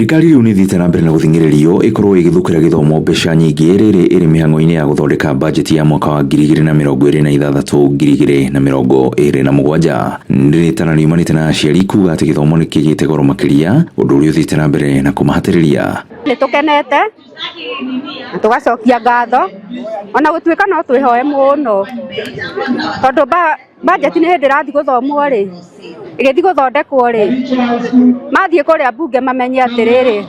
Thirikari riu ni thiite na mbere na guthingiririo ikorwo igithukira githomo mbeca nyingi riri iri mihango-ini ya guthondeka budget ya mwaka wa 2026-2027. Ndiritana riumanite na aciari kuga ati githomo ni kigite goro makiria, undu uria uthiite na mbere na kumahatiriria. Ni tukenete tugacokia ngatho ona gutuika no twihoe muno tondu budget ni hindi rathi guthomwo ri igithi guthondekwo ri mathie kuria bunge mamenye atiriri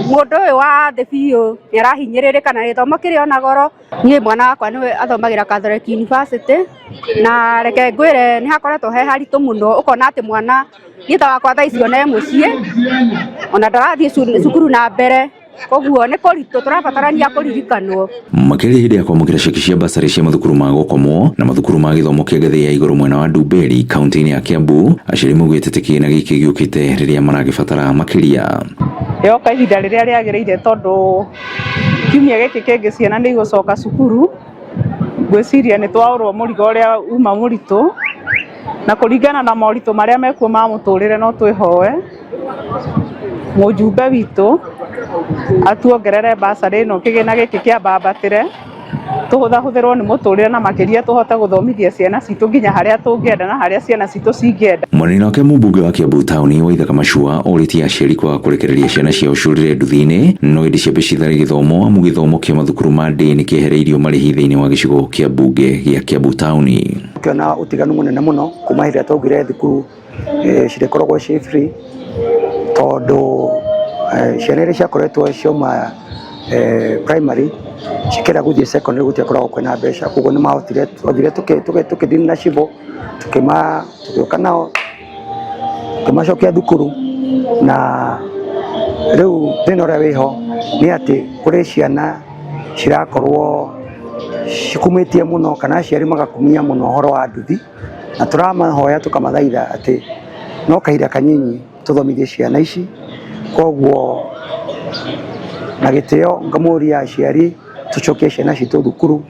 mundu uyu wa thi biu ni arahinyiririka na githomo kiri ona goro. Nie mwana wakwa niwe athomagira Catholic University na reke ngwire ni hakoretwo he haritu muno ukona ati mwana githa wakwa tha icio ne mucii ona ndarathie cukuru na mbere koguo ni kuritu turabatarania kuririkanwo makiri hindi ya kwamukira ceki cia basari cia mathukuru ma gukomwo na mathukuru ma githomo kia ngathi ya iguru mwena wa Ndumberi kaunti-ini ya Kiambu. Aciari maugite ati kina giki giukite riria maragibatara makiria yoka ihinda riria riagiriire tondu kiumia giki kingi ciana ni igucoka cukuru. Ngwiciria ni twaurwo murigo uria uma muritu na kuringana na moritu maria mekuo ma muturire no twihoe mujumbe witu atuongerere basari no kigina giki kia bambatire tuhuthahuthirwo ni muturire na makiria tuhote guthomithia ciana citu nginya haria tungienda na haria ciana citu cingienda. Munene wake mũmbunge wa Kiambu tauni Waithaka Machua oritie aciari kwaga kurekereria ciana ciao curire nduthi-ini no indi ciambe cithare githomo amu githomo kia mathukuru ma ndĩ ni kiehereirio marihi thiini wa gicigo kia mbunge gia Kiambu tauni. Kiona utiganu munene muno kuma hiria twaugire thukuru cirekoragwo ci free tondu ciana iria ciakoretwo cioma primary cikira guthie secondary gutiakoragwo kwina mbeca, koguo ni mahotire twathire tukithini na cibo tukiuka nao tukimacokia thukuru. Na riu thina uria wiho ni ati kuri ciana cirakorwo cikumitie muno kana aciari magakumia muno uhoro wa nduthi, na turamahoya tukamathaitha ati no kahinda kanyinyi tuthomithie ciana ici. Koguo na gitio ngamuria aciari tucokie ciana citu thukuru,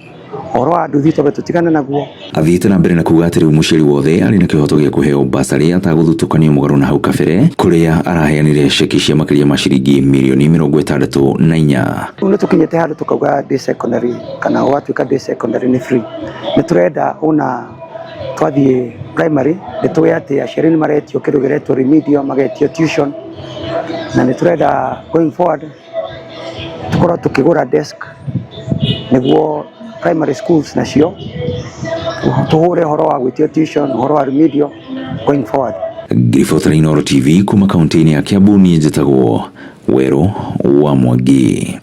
uhoro wa nduthi tobe tutigana naguo. Athiite na mbere na kuga ati riu muciari wothe ari na kihoto gia kuheo basari ataguthutukanio mugaru na hau kabere kuria araheanire ceki cia makiria ma ciringi mirioni 64. Ni tukinyete handu tukauga day secondary kana watuika day secondary ni free. Ni turenda una twathie primary ni tuwe ati aciari ni maretio kindu giretwo remedial magetio tuition, na ni turenda going forward tukorwo tukigura desk niguo primary schools nacio tuhure horo wa gwitio tuition, horo wa remedial going forward. Ngiribotera Inooro TV kuma kaunti-ini ya Kiambu, ni njitagwo Wero wa Mwangi.